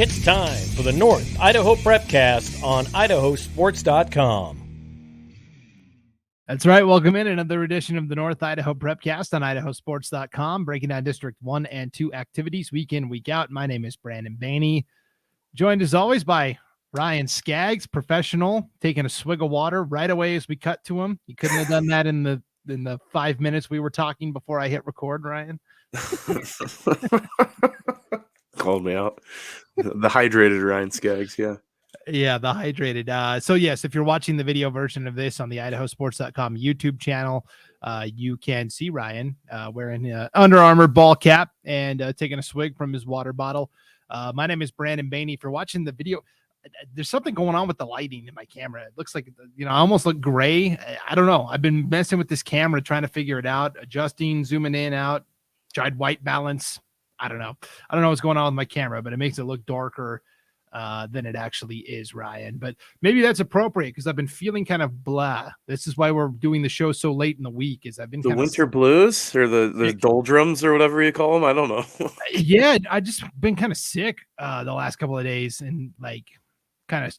It's time for the North Idaho Prepcast on IdahoSports.com. That's right. Welcome in another edition of the North Idaho Prepcast on IdahoSports.com, breaking down District 1 and 2 activities week in, week out. My name is Brandon Baney, joined as always by Ryan Scaggs, professional, taking a swig of water right away as we cut to him. You couldn't have done that in the 5 minutes we were talking before I hit record, Ryan. Called me out. The hydrated Ryan Scaggs, yeah. Yeah, the hydrated. So yes, if you're watching the video version of this on the IdahoSports.com YouTube channel, you can see Ryan wearing an Under Armour ball cap and taking a swig from his water bottle. My name is Brandon Baney. If you're watching the video, there's something going on with the lighting in my camera. It looks like, I almost look gray. I don't know. I've been messing with this camera, trying to figure it out, adjusting, zooming in, out, tried white balance. I don't know what's going on with my camera, but it makes it look darker than it actually is, Ryan. But maybe that's appropriate because I've been feeling kind of blah. This is why we're doing the show so late in the week. Is I've been the winter blues or the doldrums or whatever you call them. I don't know. Yeah, I just been kind of sick the last couple of days and like kind of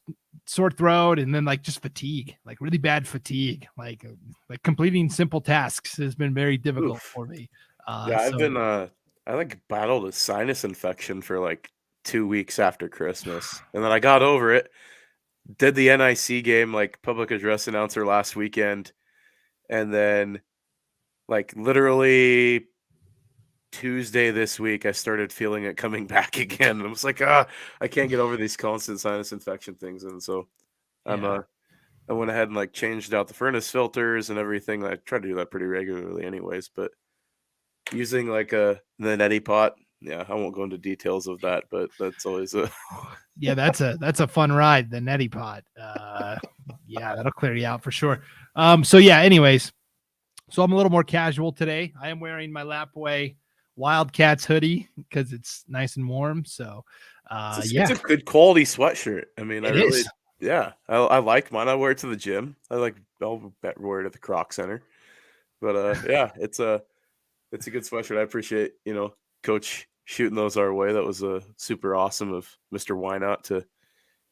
sore throat and then like just fatigue, like really bad fatigue, like completing simple tasks has been very difficult for me. I've been I like battled a sinus infection for like 2 weeks after Christmas, and then I got over it. Did the NIC game, like public address announcer last weekend, and then like literally Tuesday this week, I started feeling it coming back again. And I was like, I can't get over these constant sinus infection things, and so I went ahead and like changed out the furnace filters and everything. I try to do that pretty regularly, anyways, but using like the neti pot. Yeah, I won't go into details of that, but that's always a yeah, that's a fun ride, the neti pot. Yeah, that'll clear you out for sure. So yeah, anyways, so I'm a little more casual today. I am wearing my Lapway Wildcats hoodie because it's nice and warm. So it's a good quality sweatshirt. I mean, I like mine. I wear it to the gym. I'll wear it at the Croc Center. But it's a good sweatshirt. I appreciate, Coach shooting those our way. That was super awesome of Mr. Wynot to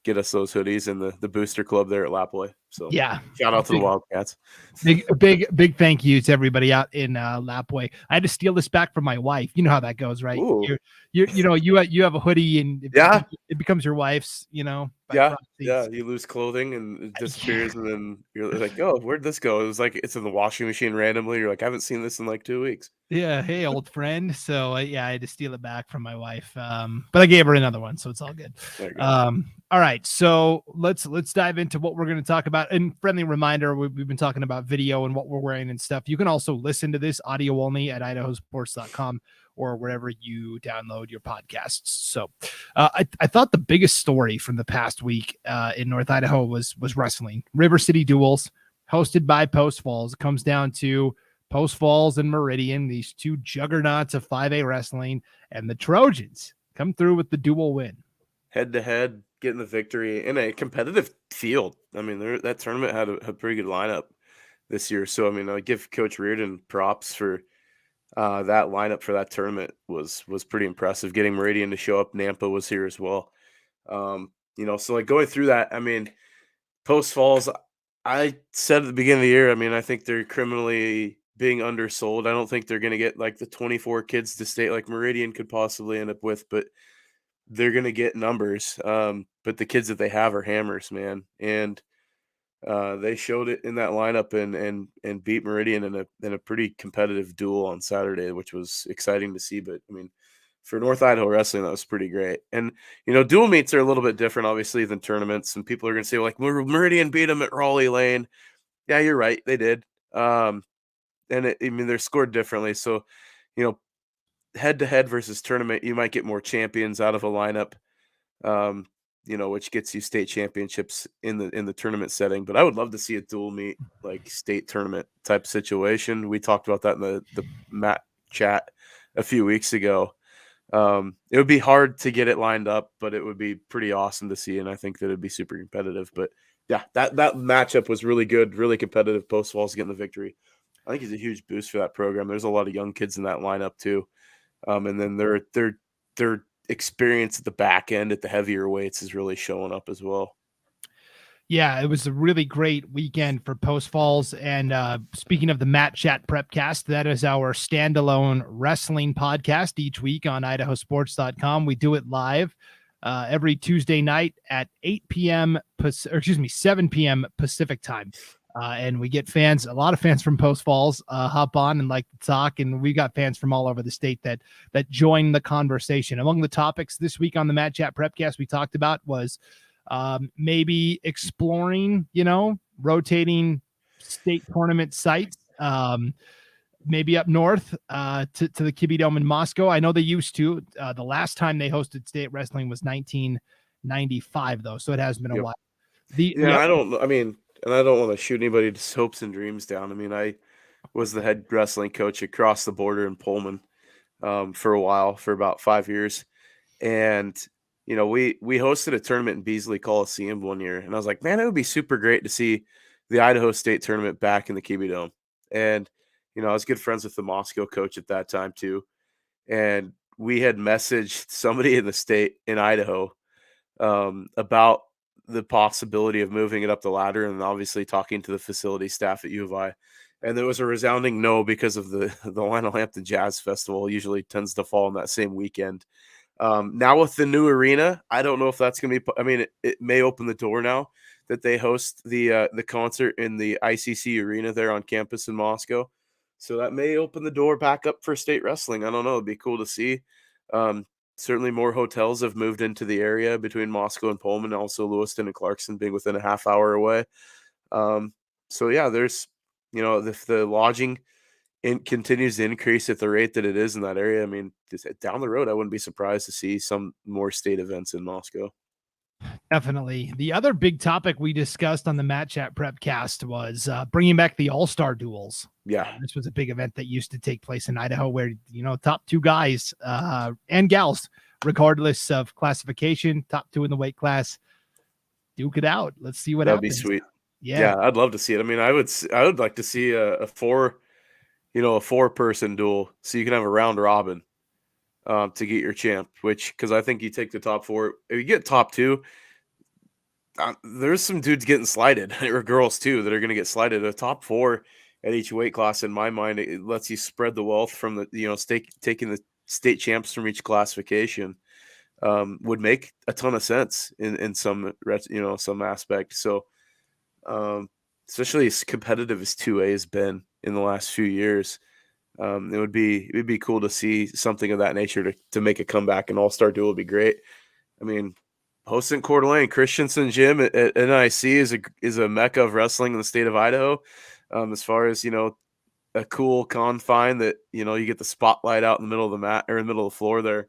get us those hoodies and the booster club there at Lapway. So yeah, shout out to the Wildcats. Big thank you to everybody out in Lapway. I had to steal this back from my wife. You know how that goes, right? You have a hoodie and it becomes your wife's. You lose clothing and it disappears, and then you're like, oh, where'd this go? It was like it's in the washing machine randomly. You're like, I haven't seen this in like 2 weeks. Yeah, hey, old friend. So I had to steal it back from my wife, but I gave her another one, so it's all good. All right, so let's dive into what we're going to talk about. And friendly reminder, we've been talking about video and what we're wearing and stuff. You can also listen to this audio only at IdahoSports.com or wherever you download your podcasts. So I thought the biggest story from the past week in North Idaho was wrestling. River City Duels, hosted by Post Falls. It comes down to Post Falls and Meridian, these two juggernauts of 5A wrestling, and the Trojans come through with the dual win. Head-to-head, getting the victory in a competitive field. I mean, that tournament had a pretty good lineup this year. So, I mean, I give Coach Reardon props for that lineup for that tournament was pretty impressive. Getting Meridian to show up, Nampa was here as well. So like going through that, I mean, Post Falls, I said at the beginning of the year, I mean, I think they're criminally being undersold. I don't think they're going to get like the 24 kids to state like Meridian could possibly end up with, but they're going to get numbers. But the kids that they have are hammers, man. And they showed it in that lineup and beat Meridian in a pretty competitive duel on Saturday, which was exciting to see. But I mean, for North Idaho wrestling, that was pretty great. And dual meets are a little bit different, obviously, than tournaments. And people are going to say, like, Meridian beat them at Raleigh Lane. Yeah, you're right, they did. They're scored differently. So, head to head versus tournament, you might get more champions out of a lineup. Which gets you state championships in the tournament setting. But I would love to see a dual meet, like state tournament type situation. We talked about that in the Matt chat a few weeks ago. It would be hard to get it lined up, but it would be pretty awesome to see. And I think that it'd be super competitive. But yeah, that matchup was really good, really competitive. Post Falls getting the victory. I think it's a huge boost for that program. There's a lot of young kids in that lineup too. And then they're experience at the back end at the heavier weights is really showing up as well. Yeah, it was a really great weekend for Post Falls. And speaking of the Matt Chat Prepcast, that is our standalone wrestling podcast each week on IdahoSports.com. We do it live every Tuesday night at 8 p.m. 7 p.m. Pacific time. And we get fans, a lot of fans from Post Falls hop on and like to talk. And we got fans from all over the state that join the conversation. Among the topics this week on the Matt Chat Prepcast we talked about was maybe exploring, rotating state tournament sites, maybe up north to the Kibbe Dome in Moscow. I know they used to. The last time they hosted state wrestling was 1995, though, so it has been a while. I don't want to shoot anybody's hopes and dreams down. I mean, I was the head wrestling coach across the border in Pullman for a while, for about 5 years. And, we hosted a tournament in Beasley Coliseum one year. And I was like, man, it would be super great to see the Idaho State tournament back in the Kibbe Dome. And, I was good friends with the Moscow coach at that time too. And we had messaged somebody in the state in Idaho about the possibility of moving it up the ladder, and obviously talking to the facility staff at U of I. And there was a resounding no because of the Lionel Hampton Jazz Festival usually tends to fall on that same weekend. Now with the new arena, I don't know if that's going to be – I mean, it may open the door now that they host the concert in the ICC arena there on campus in Moscow. So that may open the door back up for state wrestling. I don't know. It'd be cool to see. Certainly more hotels have moved into the area between Moscow and Pullman, also Lewiston and Clarkson being within a half hour away. So yeah, there's, if the lodging continues to increase at the rate that it is in that area, I mean, down the road, I wouldn't be surprised to see some more state events in Moscow. Definitely. The other big topic we discussed on the Matt Chat Prepcast was bringing back the All-Star duels. Yeah. This was a big event that used to take place in Idaho where, top two guys and gals, regardless of classification, top two in the weight class, duke it out. Let's see what happens. That'd be sweet. Yeah, I'd love to see it. I mean, I would like to see a 4-person duel so you can have a round robin to get your champ, because I think you take the top 4. If you get top 2, there's some dudes getting slighted, or girls too, that are going to get slighted. A top 4 at each weight class, in my mind, it lets you spread the wealth from the, taking the state champs from each classification would make a ton of sense in some, some aspect. So, especially as competitive as 2A has been in the last few years, it would be cool to see something of that nature to make a comeback. An all-star duel would be great. I mean, hosting Coeur d'Alene, Christensen Gym at NIC is a mecca of wrestling in the state of Idaho. As far as, a cool confine that, you get the spotlight out in the middle of the mat or in the middle of the floor there.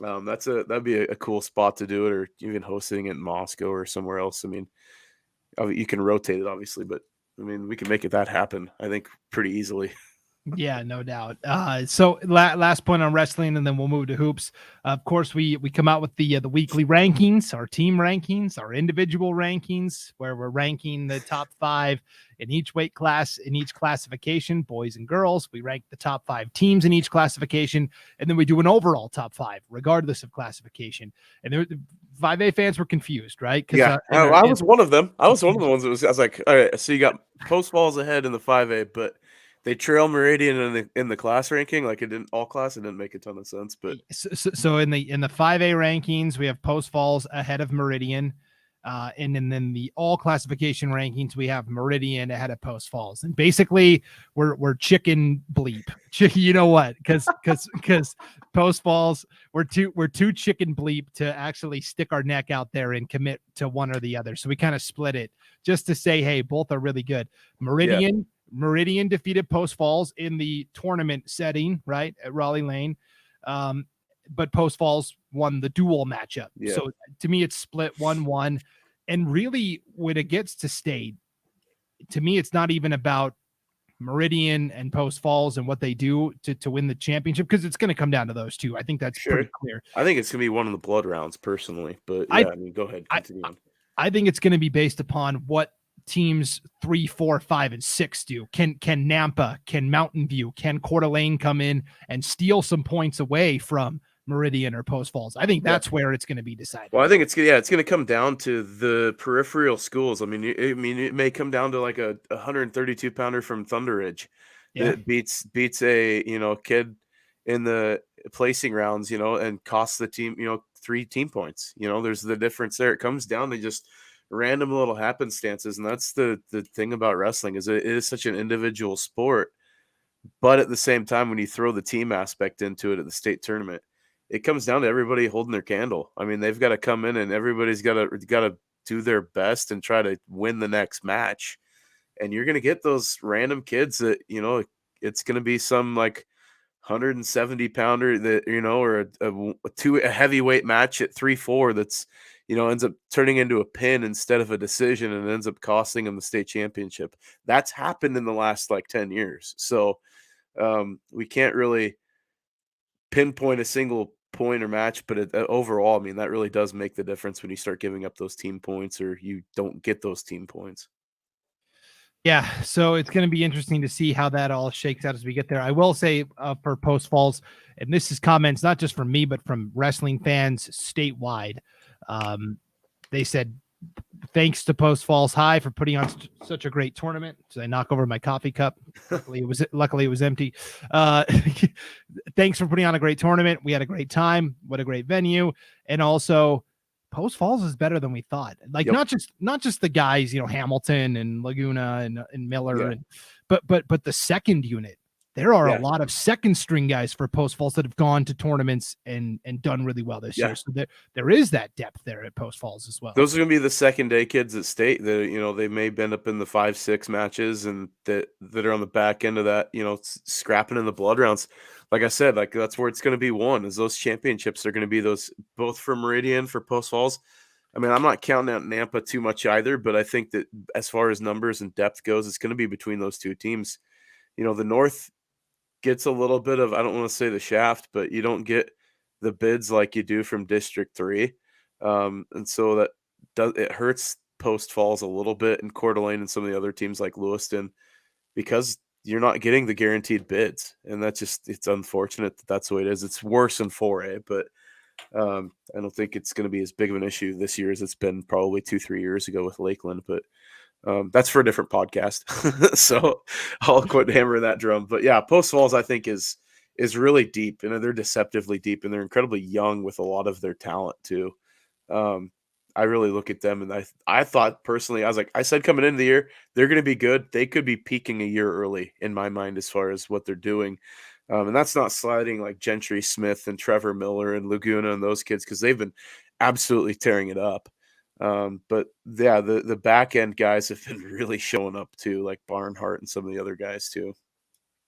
That'd be a cool spot to do it, or even hosting it in Moscow or somewhere else. I mean, you can rotate it obviously, but I mean, we can make that happen, I think, pretty easily. Yeah, no doubt. So last point on wrestling, and then we'll move to hoops. Of course, we come out with the weekly rankings, our team rankings, our individual rankings, where we're ranking the top 5 in each weight class, in each classification, boys and girls. We rank the top 5 teams in each classification, and then we do an overall top 5, regardless of classification. And the 5A fans were confused, right? Yeah, I was one of them. I was one of the ones that I was like, all right, so you got Post Falls ahead in the 5A, but they trail Meridian in the class ranking, like it didn't all class. It didn't make a ton of sense, but so in the 5A rankings, we have Post Falls ahead of Meridian, and then the all classification rankings, we have Meridian ahead of Post Falls, and basically we're chicken bleep. You know what? Because Post Falls, we're too chicken bleep to actually stick our neck out there and commit to one or the other. So we kind of split it just to say, hey, both are really good. Meridian defeated Post Falls in the tournament setting, right, at Raleigh Lane. But Post Falls won the dual matchup. Yeah. So to me, it's split 1-1. And really, when it gets to state, to me, it's not even about Meridian and Post Falls and what they do to win the championship, because it's going to come down to those two. I think that's pretty clear. I think it's going to be one of the blood rounds personally, but yeah, I mean, go ahead. Continue. I think it's going to be based upon what teams 3, 4, 5, and 6 do. Can Nampa, can Mountain View, can Coeur d'Alene come in and steal some points away from Meridian or Post Falls. I think that's where it's going to be decided. Well, I think it's going to come down to the peripheral schools. I mean, it may come down to like a 132 pounder from Thunder Ridge that beats a kid in the placing rounds, and costs the team 3 team points. There's the difference there. It comes down to just random little happenstances, and that's the thing about wrestling is it is such an individual sport. But at the same time, when you throw the team aspect into it at the state tournament, it comes down to everybody holding their candle. I mean, they've got to come in and everybody's got to do their best and try to win the next match. And you're going to get those random kids that, it's going to be some like 170 pounder that, or a heavyweight match at 3-4 that's, ends up turning into a pin instead of a decision and ends up costing them the state championship. That's happened in the last like 10 years. So we can't really pinpoint a single point or match, but overall, I mean, that really does make the difference when you start giving up those team points or you don't get those team points. Yeah, so it's going to be interesting to see how that all shakes out as we get there. I will say for Post Falls, and this is comments not just from me, but from wrestling fans statewide. They said, thanks to Post Falls High for putting on such a great tournament. So I knock over my coffee cup. Luckily it was empty. Thanks for putting on a great tournament. We had a great time. What a great venue. And also Post Falls is better than we thought. Like not just the guys, Hamilton and Laguna and Miller, but the second unit. There are a lot of second string guys for Post Falls that have gone to tournaments and done really well this year. So there is that depth there at Post Falls as well. Those are going to be the second day kids at state that, they may end up in the 5-6 matches and that are on the back end of that, scrapping in the blood rounds. Like I said, like that's where it's going to be won is those championships are going to be those both for Meridian, for Post Falls. I mean, I'm not counting out Nampa too much either, but I think that as far as numbers and depth goes, it's going to be between those two teams. The North gets a little bit of, I don't want to say the shaft, but you don't get the bids like you do from District 3. And so it hurts Post Falls a little bit in Coeur d'Alene and some of the other teams like Lewiston because you're not getting the guaranteed bids. And it's unfortunate that that's the way it is. It's worse in 4A, but I don't think it's going to be as big of an issue this year as it's been probably 2-3 years ago with Lakeland, but that's for a different podcast. So I'll quit hammering that drum. But yeah, Post Falls, I think, is really deep, and they're deceptively deep, and they're incredibly young with a lot of their talent too. I really look at them, and I thought personally, I said coming into the year, they're going to be good. They could be peaking a year early in my mind as far as what they're doing. And that's not sliding like Gentry Smith and Trevor Miller and Laguna and those kids because they've been absolutely tearing it up. But yeah, the back end guys have been really showing up too, like Barnhart and some of the other guys too.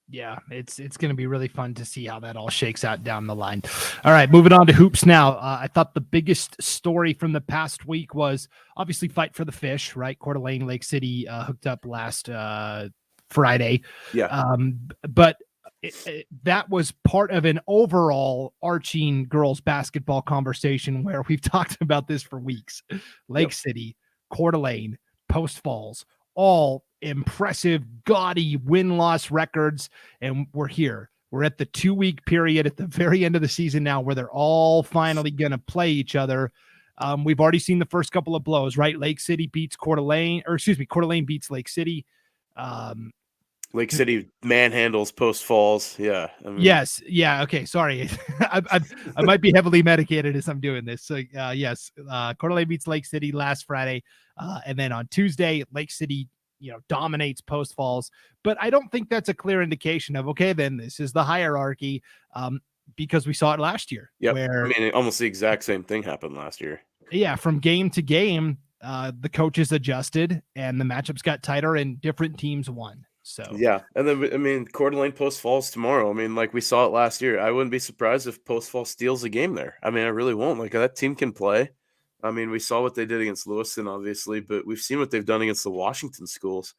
Yeah, it's going to be really fun to see how that all shakes out down the line. All right, moving on to hoops now. I thought the biggest story from the past week was obviously Fight for the Fish, right? Coeur d'Alene, Lake City hooked up last Friday. Yeah. But that was part of an overall arching girls basketball conversation where we've talked about this for weeks. Lake City, Coeur d'Alene, Post Falls, all impressive, gaudy win-loss records. And we're here. We're at the 2-week period at the very end of the season now where they're all finally going to play each other. We've already seen the first couple of blows, right? Lake City beats Coeur d'Alene, Coeur d'Alene beats Lake City. Lake City manhandles Post Falls. Yeah. I mean, yes. Yeah. Okay. Sorry. I might be heavily medicated as I'm doing this. So yes, Coeur d'Alene beats Lake City last Friday. And then on Tuesday, Lake City, dominates Post Falls. But I don't think that's a clear indication of, okay, then this is the hierarchy because we saw it last year. Yeah. Where, I mean, almost the exact same thing happened last year. Yeah. From game to game, the coaches adjusted and the matchups got tighter and different teams won. So yeah, and then I mean, Coeur d'Alene Post Falls tomorrow. I mean, like we saw it last year. I wouldn't be surprised if Post Falls steals a game there. I mean, I really won't. Like that team can play. I mean, we saw what they did against Lewiston, obviously, but we've seen what they've done against the Washington schools.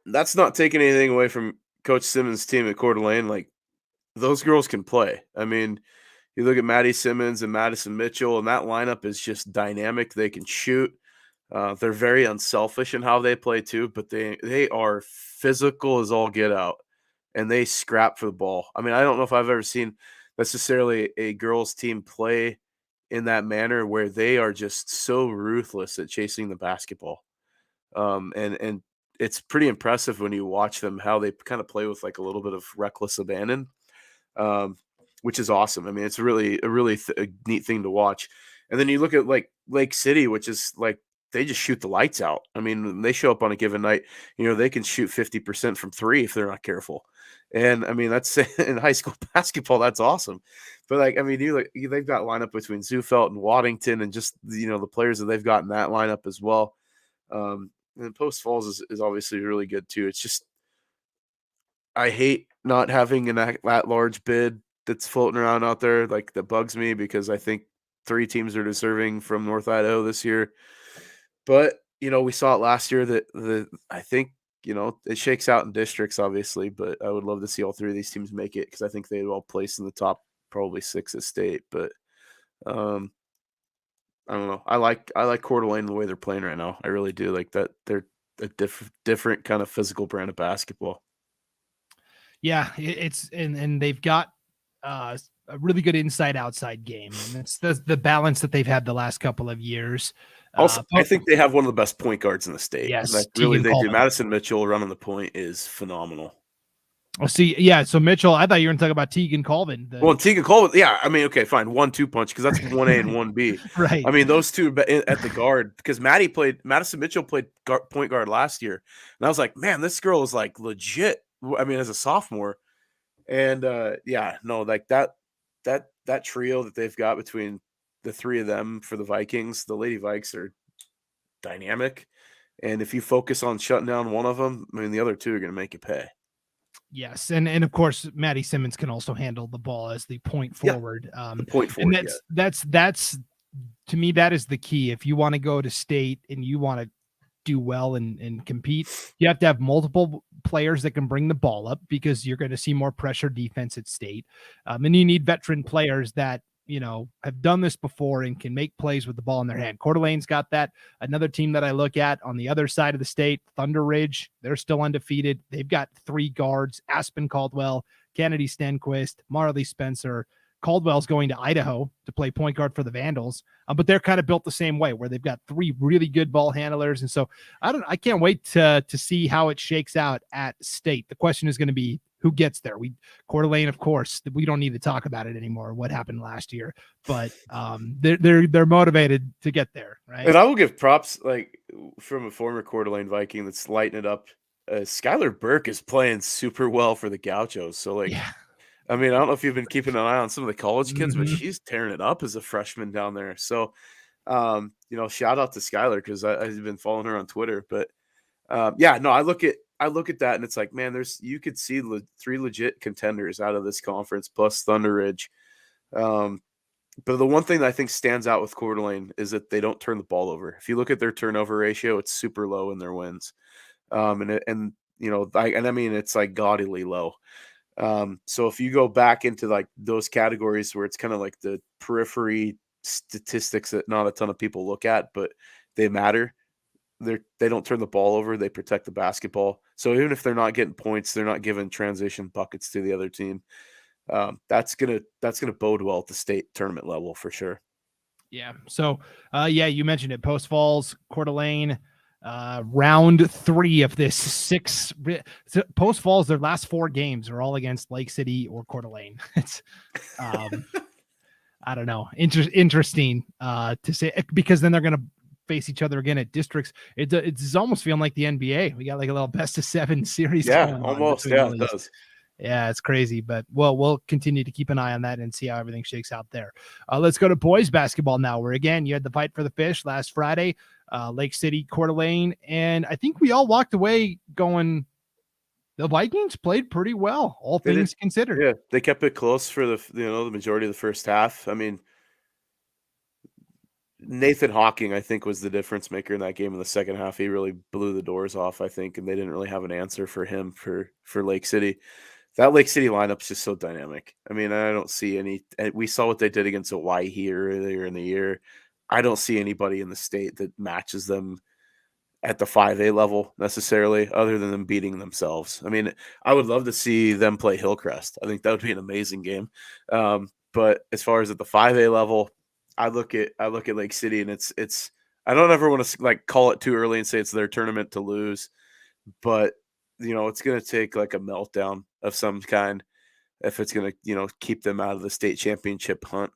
That's not taking anything away from Coach Simmons' team at Coeur d'Alene. Like those girls can play. I mean, you look at Maddie Simmons and Madison Mitchell, and that lineup is just dynamic. They can shoot. They're very unselfish in how they play too, but they are physical as all get out, and they scrap for the ball. I mean, I don't know if I've ever seen necessarily a girls team play in that manner where they are just so ruthless at chasing the basketball. And it's pretty impressive when you watch them, how they kind of play with like a little bit of reckless abandon, um, which is awesome. I mean, it's a neat thing to watch. And then you look at like Lake City, which is like they just shoot the lights out. I mean, when they show up on a given night, they can shoot 50% from three if they're not careful. And I mean, that's in high school basketball, that's awesome. But like, I mean, they've got lineup between Zufelt and Waddington, and just the players that they've got in that lineup as well. And Post Falls is obviously really good too. It's just I hate not having an at large bid that's floating around out there. Like, that bugs me because I think 3 teams are deserving from North Idaho this year. But we saw it last year that I think it shakes out in districts, obviously. But I would love to see all 3 of these teams make it because I think they'd all place in the top probably 6 at state. But I don't know. I like Coeur d'Alene the way they're playing right now. I really do like that. They're a different kind of physical brand of basketball. Yeah, it's and they've got a really good inside outside game, and it's the balance that they've had the last couple of years. Also, I think they have one of the best point guards in the state. Yes, like, really, they do. Madison Mitchell running the point is phenomenal. Oh, see, yeah. So Mitchell, I thought you were going to talk about Tegan Colvin. Well, Tegan Colvin, yeah. I mean, okay, fine, 1-2 punch because that's 1A and 1B. Right. I mean, those two at the guard, because Madison Mitchell played point guard last year, and I was like, man, this girl is like legit. I mean, as a sophomore, and yeah, no, like that trio that they've got between the 3 of them for the Vikings, the Lady Vikes are dynamic, and if you focus on shutting down one of them, I mean, the other 2 are going to make you pay. Yes, and of course, Maddie Simmons can also handle the ball as the point forward. The point forward, and that's to me, that is the key. If you want to go to state and you want to do well and compete, you have to have multiple players that can bring the ball up because you're going to see more pressure defense at state, and you need veteran players that have done this before and can make plays with the ball in their hand. Coeur d'Alene's got that. Another team that I look at on the other side of the state, Thunder Ridge, they're still undefeated. They've got 3 guards, Aspen Caldwell, Kennedy Stenquist, Marley Spencer. Caldwell's going to Idaho to play point guard for the Vandals, but they're kind of built the same way where they've got 3 really good ball handlers. And so I can't wait to see how it shakes out at state. The question is going to be who gets there. Coeur d'Alene, of course, we don't need to talk about it anymore, what happened last year, but they're motivated to get there. Right. And I will give props, like, from a former Coeur d'Alene Viking that's lighting it up. Skylar Burke is playing super well for the Gauchos. So, like, yeah. I mean, I don't know if you've been keeping an eye on some of the college kids, but she's tearing it up as a freshman down there. So, shout out to Skylar because I've been following her on Twitter. But yeah, no, I look at that and it's like, man, you could see 3 legit contenders out of this conference plus Thunder Ridge. But the one thing that I think stands out with Coeur d'Alene is that they don't turn the ball over. If you look at their turnover ratio, it's super low in their wins. I mean, it's like gaudily low. So if you go back into like those categories where it's kind of like the periphery statistics that not a ton of people look at, but they matter. They don't turn the ball over. They protect the basketball. So even if they're not getting points, they're not giving transition buckets to the other team. That's gonna bode well at the state tournament level for sure. Yeah. So, you mentioned it. Post Falls, Coeur d'Alene, round 3 of this 6. Post Falls, their last 4 games are all against Lake City or Coeur d'Alene. It's, I don't know, interesting to say, because then they're going to face each other again at districts. It's almost feeling like the NBA. We got like a little best of 7 series. Yeah, almost. Yeah, it does. Yeah, it's crazy, but we'll continue to keep an eye on that and see how everything shakes out there. Let's go to boys basketball now, where again, you had the fight for the fish last Friday, Lake City, Coeur d'Alene, and I think we all walked away going, the Vikings played pretty well, all things considered. Yeah, they kept it close for the majority of the first half. I mean, Nathan Hawking, I think, was the difference maker in that game in the second half. He really blew the doors off, I think, and they didn't really have an answer for him for Lake City. That Lake City lineup's just so dynamic. I mean, I don't see any. We saw what they did against Hawaii earlier in the year. I don't see anybody in the state that matches them at the 5A level necessarily, other than them beating themselves. I mean, I would love to see them play Hillcrest. I think that would be an amazing game. But as far as at the 5A level, I look at Lake City, and it's I don't ever want to like call it too early and say it's their tournament to lose, but it's going to take like a meltdown of some kind if it's going to keep them out of the state championship hunt.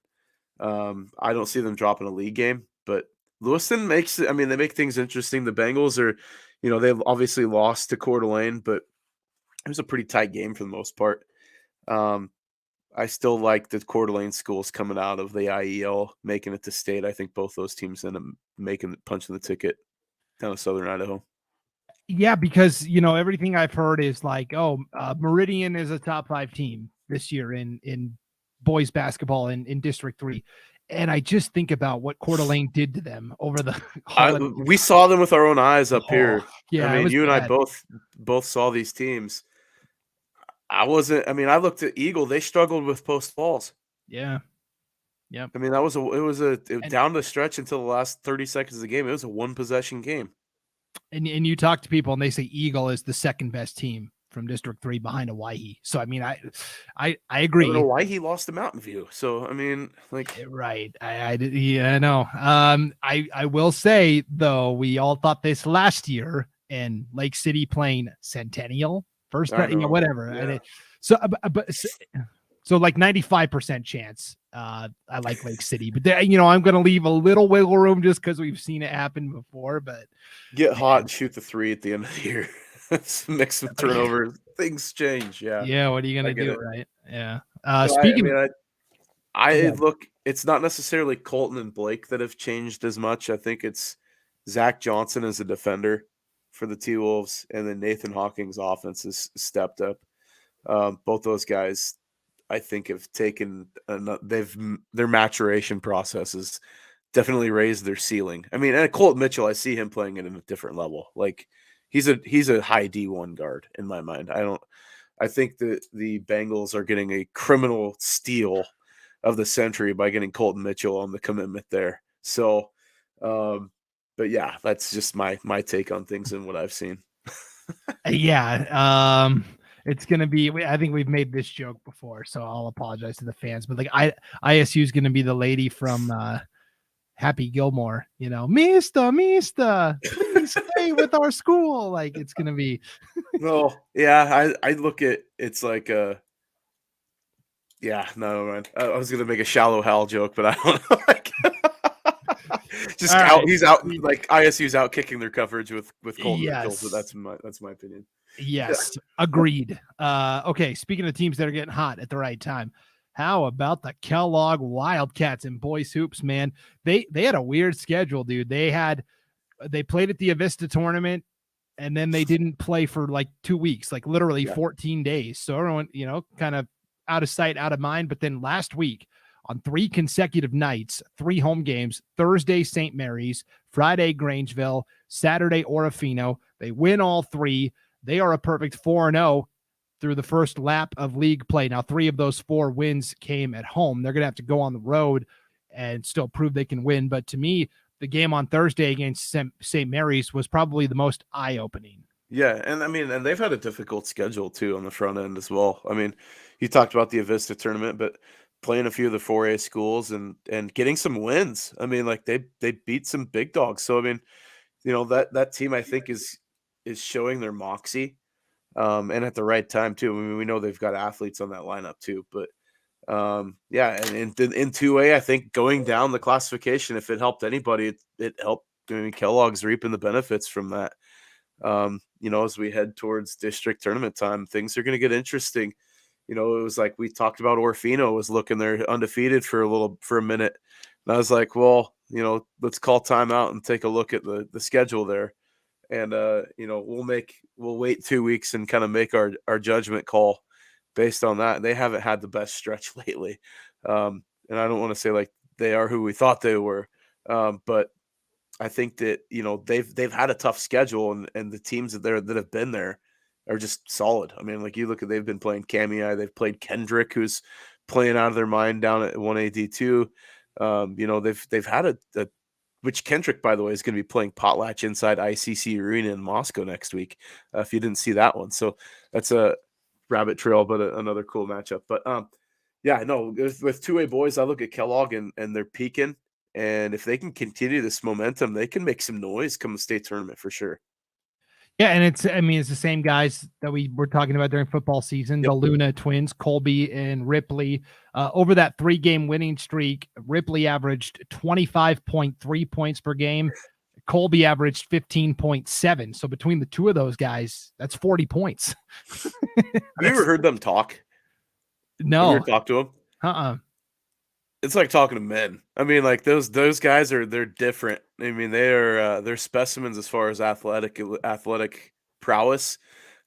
I don't see them dropping a league game, but Lewiston they make things interesting. The Bengals are, they've obviously lost to Coeur d'Alene, but it was a pretty tight game for the most part. I still like the Coeur d'Alene schools coming out of the IEL, making it to state. I think both those teams end up punching the ticket down to Southern Idaho. Yeah, because everything I've heard is like, Meridian is a top 5 team this year in boys basketball in District 3. And I just think about what Coeur d'Alene did to them over the holiday. We saw them with our own eyes up here. Yeah, I mean, you bad. and I both saw these teams. I looked at Eagle. They struggled with post falls. Yeah. Yep. I mean, it was down the stretch until the last 30 seconds of the game. It was a 1-possession game. And you talk to people and they say Eagle is the second best team from District 3 behind Hawaii. So I mean, I agree. I don't know why he lost to Mountain View. So I mean, like, right. I know. I will say though, we all thought this last year, and Lake City playing Centennial first, whatever. Yeah. So like 95% chance. I like Lake City, but I'm going to leave a little wiggle room just because we've seen it happen before. But get hot and shoot the 3 at the end of the year. Mix some turnovers. Things change. Yeah. Yeah. What are you going to do? Right. Yeah. Look, it's not necessarily Colton and Blake that have changed as much. I think it's Zach Johnson as a defender for the T-Wolves, and then Nathan Hawkins' offense has stepped up. Both those guys, I think, have taken their maturation process has definitely raised their ceiling. I mean, and Colt Mitchell, I see him playing at a different level. Like he's a high D1 guard in my mind. I think that the Bengals are getting a criminal steal of the century by getting Colton Mitchell on the commitment there. So, but yeah, that's just my take on things and what I've seen. Yeah. It's going to be, I think we've made this joke before, so I'll apologize to the fans, but like ISU is going to be the lady from Happy Gilmore, Mister, please stay with our school. Like it's going to be. Well, yeah, I look at it's like yeah, no, man. I was going to make a Shallow Hal joke, but I don't know. Like, just out, he's out, like ISU's out kicking their coverage with Colton Mitchell, so that's my opinion. Yes, agreed. Okay, speaking of teams that are getting hot at the right time, how about the Kellogg Wildcats and boys hoops, man? They had a weird schedule, dude. They played at the Avista tournament, and then they didn't play for like 2 weeks, like literally 14 days. So everyone, kind of out of sight, out of mind. But then last week, on 3 consecutive nights, 3 home games, Thursday, St. Mary's, Friday, Grangeville, Saturday, Orofino. They win all 3. They are a perfect 4-0 through the first lap of league play. Now, 3 of those 4 wins came at home. They're going to have to go on the road and still prove they can win. But to me, the game on Thursday against St. Mary's was probably the most eye-opening. Yeah, and I mean, and they've had a difficult schedule too on the front end as well. I mean, you talked about the Avista tournament, but playing a few of the 4A schools and getting some wins. I mean, like they beat some big dogs. So I mean, that team I think is showing their moxie, and at the right time too. I mean, we know they've got athletes on that lineup too, but yeah, and in 2A, I think going down the classification, if it helped anybody, it helped. I mean, Kellogg's reaping the benefits from that. As we head towards district tournament time, things are going to get interesting. It was like we talked about Orofino was looking there undefeated for a minute. And I was like, well, let's call timeout and take a look at the schedule there. And, we'll wait 2 weeks and kind of make our judgment call based on that. They haven't had the best stretch lately. And I don't want to say like they are who we thought they were. But I think that, they've had a tough schedule and the teams that have been there are just solid. I mean, like you look at, they've been playing Camei, they've played Kendrick, who's playing out of their mind down at 1AD2. They've had a which Kendrick, by the way, is going to be playing Potlatch inside ICC Arena in Moscow next week. If you didn't see that one, so that's a rabbit trail, but another cool matchup. But yeah, no, with two-way boys, I look at Kellogg and they're peaking, and if they can continue this momentum, they can make some noise come the state tournament for sure. Yeah, and it's the same guys that we were talking about during football season, Yep. the Luna twins, Colby and Ripley. Over that 3-game winning streak, Ripley averaged 25.3 points per game. Colby averaged 15.7. So between the two of those guys, that's 40 points. Have you ever heard them talk? No. Have you ever talked to them? Uh-uh. It's like talking to men. I mean, like those guys they're different. I mean, they're specimens as far as athletic prowess.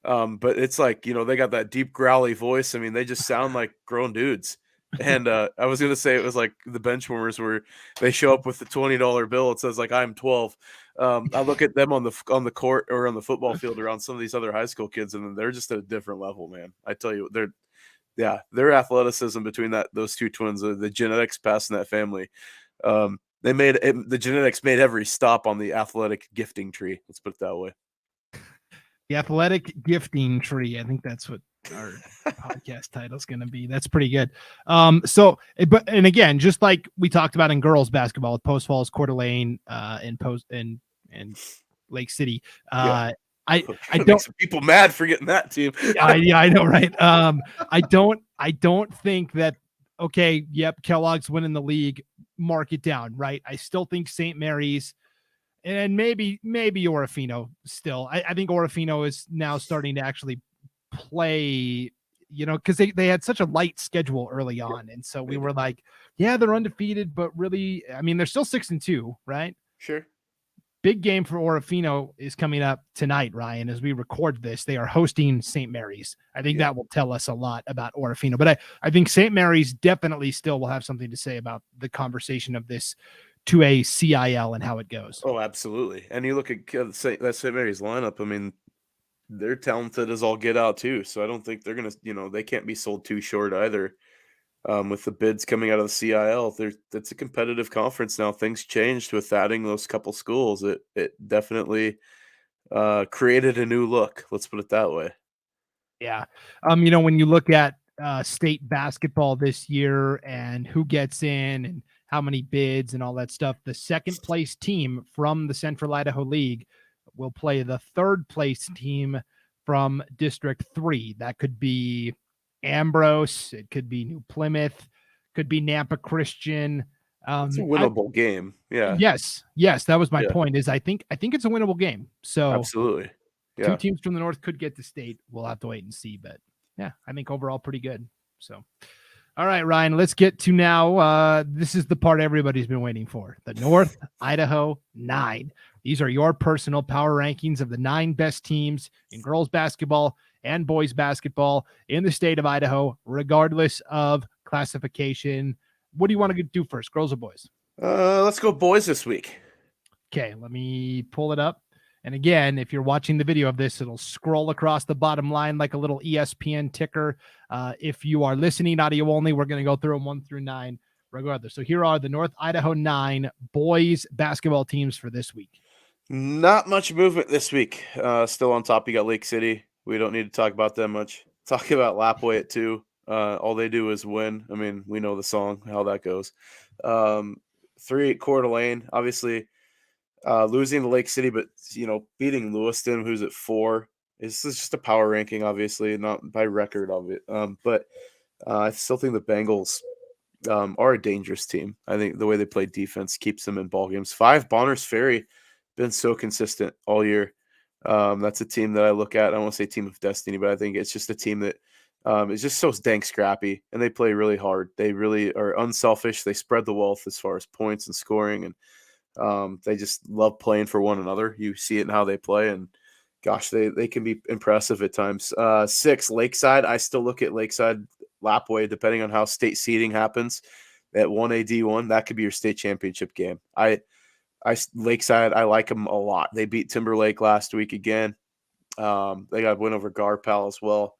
But it's like, they got that deep growly voice. I mean, they just sound like grown dudes. And I was gonna say it was like the benchwarmers where they show up with the $20 bill. It says like I'm 12. I look at them on the court or on the football field around some of these other high school kids, and they're just at a different level, man. I tell you, their athleticism between those two twins, the genetics passing that family, the genetics made every stop on the athletic gifting tree. Let's put it that way. The athletic gifting tree. I think that's what our podcast title is going to be. That's pretty good. And again, just like we talked about in girls basketball with Post Falls, Coeur d'Alene, and Lake City. Yeah. I don't don't some people mad for getting that team. I know, right? I don't think that. Okay, yep, Kellogg's winning the league. Mark it down, right? I still think St. Mary's. And maybe Orofino still. I think Orofino is now starting to actually play, because they had such a light schedule early on. And so we were like, yeah, they're undefeated, but really, I mean, they're still 6-2, right? Sure. Big game for Orofino is coming up tonight, Ryan, as we record this. They are hosting St. Mary's. I think that will tell us a lot about Orofino. But I think St. Mary's definitely still will have something to say about the conversation of this to a CIL and how it goes. Oh, absolutely. And you look at that St. Mary's lineup. I mean, they're talented as all get out too. So I don't think they're gonna, they can't be sold too short either. With the bids coming out of the CIL, it's a competitive conference now. Things changed with adding those couple schools. It definitely created a new look. Let's put it that way. Yeah. When you look at state basketball this year and who gets in and how many bids and all that stuff, the second place team from the Central Idaho League will play the third place team from District 3. That could be Ambrose, it could be New Plymouth, could be Nampa Christian. It's a winnable game. Yeah. Yes, that was my point. Is I think it's a winnable game. So absolutely. Yeah. Two teams from the north could get to state. We'll have to wait and see, but yeah, I think overall pretty good. So, all right, Ryan, let's get to now. This is the part everybody's been waiting for. The North Idaho 9. These are your personal power rankings of the 9 best teams in girls basketball and boys basketball in the state of Idaho, regardless of classification. What do you want to do first, girls or boys? Let's go boys this week. Okay, let me pull it up. And again, if you're watching the video of this, it'll scroll across the bottom line like a little ESPN ticker. If you are listening audio only, we're going to go through them 1 through 9 regardless. So here are the North Idaho 9 boys basketball teams for this week. Not much movement this week. Still on top, you got Lake City. We don't need to talk about them much. Talk about Lapway at 2. All they do is win. I mean, we know the song, how that goes. 3 Coeur d'Alene, obviously. Losing to Lake City, but beating Lewiston, who's at 4. This is just a power ranking, obviously, not by record of it. But I still think the Bengals are a dangerous team. I think the way they play defense keeps them in ball games. 5 Bonners Ferry, been so consistent all year. That's a team that I look at. I don't want to say team of destiny, but I think it's just a team that is just so dang scrappy, and they play really hard. They really are unselfish. They spread the wealth as far as points and scoring, and they just love playing for one another. You see it in how they play, and gosh, they can be impressive at times. 6 Lakeside. I still look at Lakeside Lapway, depending on how state seeding happens. At 1A D1, that could be your state championship game. Lakeside, I like them a lot. They beat Timberlake last week again. They got a win over Garpal as well,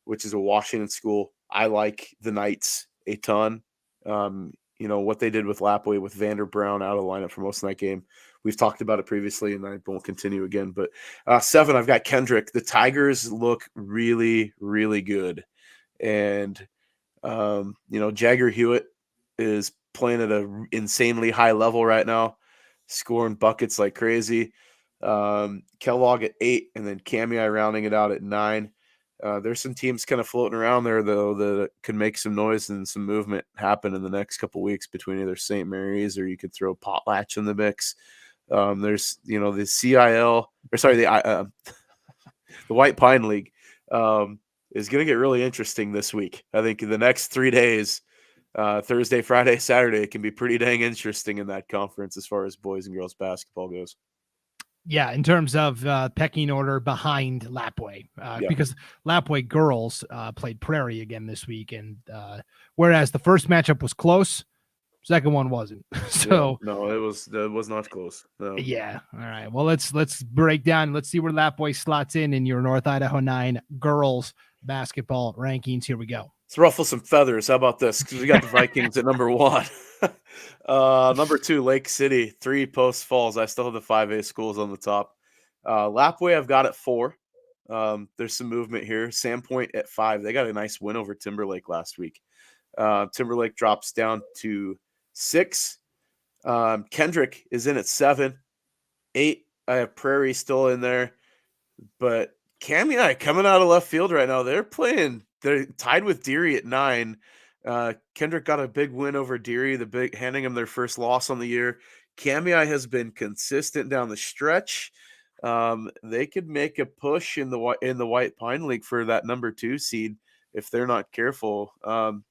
which is a Washington school. I like the Knights a ton. what they did with Lapway with Vander Brown out of the lineup for most of that game. We've talked about it previously, and I won't continue again. But 7, I've got Kendrick. The Tigers look really, really good. And, Jagger Hewitt is playing at an insanely high level right now, scoring buckets like crazy. Kellogg at 8, and then Cami rounding it out at 9. There's some teams kind of floating around there, though, that can make some noise and some movement happen in the next couple weeks between either St. Mary's or you could throw Potlatch in the mix. There's, the CIL, or sorry, the White Pine League is going to get really interesting this week. I think in the next 3 days, Thursday, Friday, Saturday, it can be pretty dang interesting in that conference as far as boys and girls basketball goes. Yeah, in terms of pecking order behind Lapway, because Lapway girls played Prairie again this week, and whereas the first matchup was close, second one wasn't. So no, it was not close. No. Yeah. All right. Well, let's break down. Let's see where Lapway slots in your North Idaho 9 girls basketball rankings. Here we go. Let's ruffle some feathers. How about this? Because we got the Vikings at number 1. Number 2, Lake City. 3, Post Falls. I still have the 5A schools on the top. Lapway, I've got at 4. There's some movement here. Sandpoint at 5. They got a nice win over Timberlake last week. Timberlake drops down to 6. Kendrick is in at 7. 8, I have Prairie still in there. But Cami coming out of left field right now. They're tied with Deary at 9. Kendrick got a big win over Deary, handing them their first loss on the year. Cami has been consistent down the stretch. They could make a push in the White Pine League for that number 2 seed if they're not careful. Some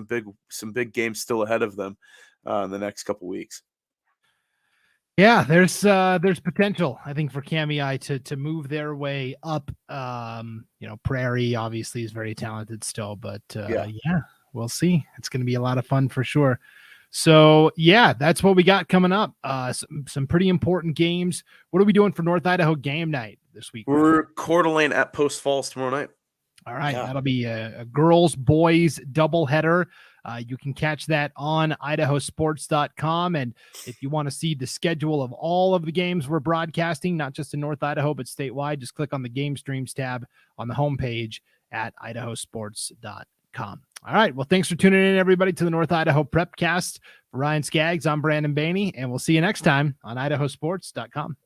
big games still ahead of them in the next couple weeks. Yeah, there's potential, I think, for Cami to move their way up. Prairie obviously is very talented still, but we'll see. It's going to be a lot of fun for sure. So yeah, that's what we got coming up. Some pretty important games. What are we doing for North Idaho game night this week? We're Coeur d'Alene at Post Falls tomorrow night. All right, that'll be a girls boys doubleheader. You can catch that on IdahoSports.com. And if you want to see the schedule of all of the games we're broadcasting, not just in North Idaho, but statewide, just click on the Game Streams tab on the homepage at IdahoSports.com. All right. Well, thanks for tuning in, everybody, to the North Idaho Prepcast. For Ryan Scaggs, I'm Brandon Baney, and we'll see you next time on IdahoSports.com.